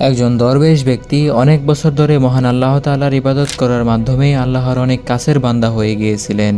একজন দরবেশ ব্যক্তি অনেক বছর ধরে মহান আল্লাহ তাআলার ইবাদত করার মাধ্যমে আল্লাহর অনেক কাছের বান্দা হয়ে গিয়েছিলেন।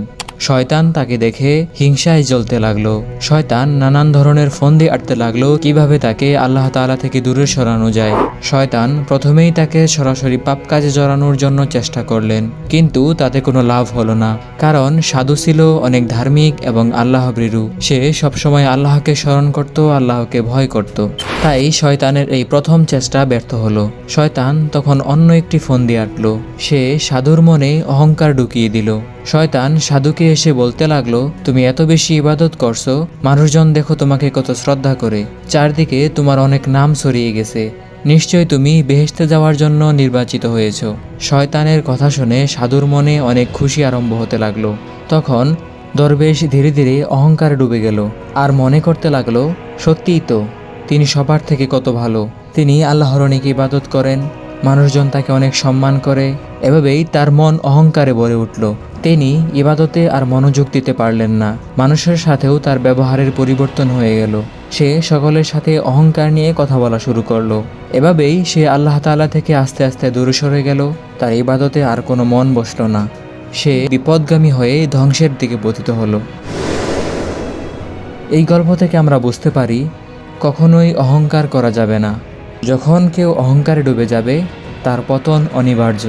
শয়তান তাকে দেখে হিংসায় জ্বলতে লাগলো। শয়তান নানান ধরনের ফন্দি আঁটতে লাগলো কিভাবে তাকে আল্লাহ তাআলা থেকে দূরে সরানো যায়। শয়তান প্রথমেই তাকে সরাসরি পাপ কাজে জড়ানোর জন্য চেষ্টা করলেন, কিন্তু তাতে কোনো লাভ হলো না। কারণ সাধু ছিল অনেক ধার্মিক এবং আল্লাহ ভীরু। সে সবসময় আল্লাহকে স্মরণ করত, আল্লাহকে ভয় করত। তাই শয়তানের এই প্রথম চেষ্টা ব্যর্থ হলো। শয়তান তখন অন্য একটি ফন্দি আঁটল। সে সাধুর মনে অহংকার ঢুকিয়ে দিল। শয়তান সাধুকে এসে বলতে লাগলো, তুমি এত বেশি ইবাদত করছো, মানুষজন দেখো তোমাকে কত শ্রদ্ধা করে, চারদিকে তোমার অনেক নাম ছড়িয়ে গেছে, নিশ্চয় তুমি বেহেশতে যাওয়ার জন্য নির্বাচিত হয়েছ। শয়তানের কথা শুনে সাধুর মনে অনেক খুশি আরম্ভ হতে লাগলো। তখন দরবেশ ধীরে ধীরে অহংকারে ডুবে গেল আর মনে করতে লাগলো, সত্যিই তো তিনি সবার থেকে কত ভালো। তিনি আল্লাহর অনেক ইবাদত করেন, মানুষজন তাকে অনেক সম্মান করে। এভাবেই তার মন অহংকারে ভরে উঠল। তিনি ইবাদতে আর মনোযোগ দিতে পারলেন না। মানুষের সাথেও তার ব্যবহারের পরিবর্তন হয়ে গেল। সে সকলের সাথে অহংকার নিয়ে কথা বলা শুরু করলো। এভাবেই সে আল্লাহ তাআলা থেকে আস্তে আস্তে দূরে সরে গেল। তার ইবাদতে আর কোনো মন বসল না। সে বিপদগামী হয়ে ধ্বংসের দিকে পতিত হলো। এই গল্প থেকে আমরা বুঝতে পারি, কখনোই অহংকার করা যাবে না। যখন কেউ অহংকারে ডুবে যাবে, তার পতন অনিবার্য।